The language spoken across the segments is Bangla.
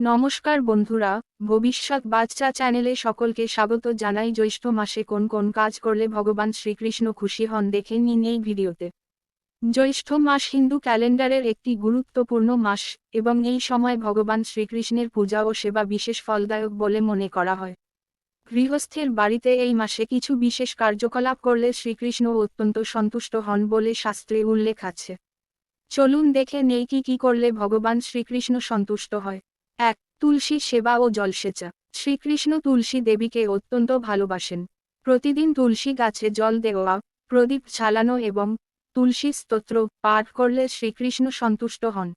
নমস্কার বন্ধুরা, ভবিষ্যৎ বাচ্চা চ্যানেলে সকলকে স্বাগত জানাই। জ্যৈষ্ঠ মাসে কোন কোন কাজ করলে ভগবান শ্রীকৃষ্ণ খুশি হন দেখে নিন এই ভিডিওতে। জ্যৈষ্ঠ মাস হিন্দু ক্যালেন্ডারের একটি গুরুত্বপূর্ণ মাস এবং এই সময় ভগবান শ্রীকৃষ্ণের পূজা ও সেবা বিশেষ ফলদায়ক বলে মনে করা হয়। গৃহস্থের বাড়িতে এই মাসে কিছু বিশেষ কার্যকলাপ করলে শ্রীকৃষ্ণ অত্যন্ত সন্তুষ্ট হন বলে শাস্ত্রে উল্লেখ আছে। চলুন দেখে নেই কি কি করলে ভগবান শ্রীকৃষ্ণ সন্তুষ্ট হয়। ১. তুলসী সেবা ও জলসেচা। শ্রীকৃষ্ণ তুলসী দেবীকে অত্যন্ত ভালোবাসেন। প্রতিদিন তুলসী গাছে জল দেওয়া, প্রদীপ জ্বালানো এবং তুলসী স্তোত্র পাঠ করলে শ্রীকৃষ্ণ সন্তুষ্ট হন।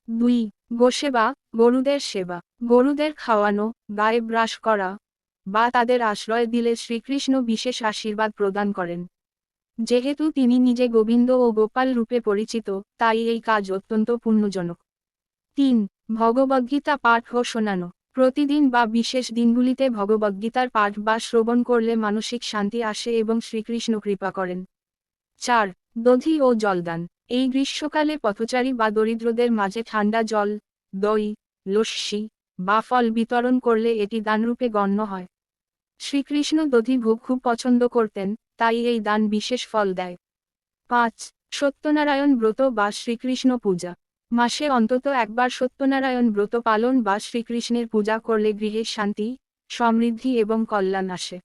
২. গোসেবা, গরুদের সেবা। গরুদের খাওয়ানো, গায়ে ব্রাশ করা বা তাদের আশ্রয় দিলে শ্রীকৃষ্ণ বিশেষ আশীর্বাদ প্রদান করেন। যেহেতু তিনি নিজে গোবিন্দ ও গোপাল রূপে পরিচিত, তাই এই কাজ অত্যন্ত পুণ্যজনক। ৩. ভগবদ্গীতা পাঠ ও শোনানো। প্রতিদিন বা বিশেষ দিনগুলিতে ভগবদ্গীতার পাঠ বা শ্রবণ করলে মানসিক শান্তি আসে এবং শ্রীকৃষ্ণ কৃপা করেন। ৪. দধি ও জলদান। এই গ্রীষ্মকালে পথচারী বা দরিদ্রদের মাঝে ঠান্ডা জল, দই, লস্যি বা ফল বিতরণ করলে এটি দানরূপে গণ্য হয়। শ্রীকৃষ্ণ দধি ভোগ খুব পছন্দ করতেন, তাই এই দান বিশেষ ফল দেয়। ৫. সত্যনারায়ণ ব্রত বা শ্রীকৃষ্ণ পূজা। মাসে অন্তত একবার সত্যনারায়ণ ব্রত পালন বা শ্রীকৃষ্ণের পূজা করলে গৃহে শান্তি, সমৃদ্ধি এবং কল্যাণ আসে।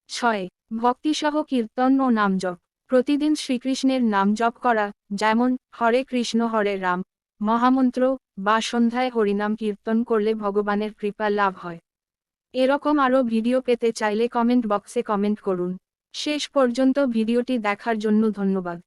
৬. ভক্তিসহ কীর্তন ও নাম জপ। প্রতিদিন শ্রীকৃষ্ণের নাম জপ করা, যেমন হরে কৃষ্ণ হরে রাম মহামন্ত্র বা সন্ধ্যায় হরিনাম কীর্তন করলে ভগবানের কৃপা লাভ হয়। এরকম আরও ভিডিও পেতে চাইলে কমেন্ট বক্সে কমেন্ট করুন। শেষ পর্যন্ত ভিডিওটি দেখার জন্য ধন্যবাদ।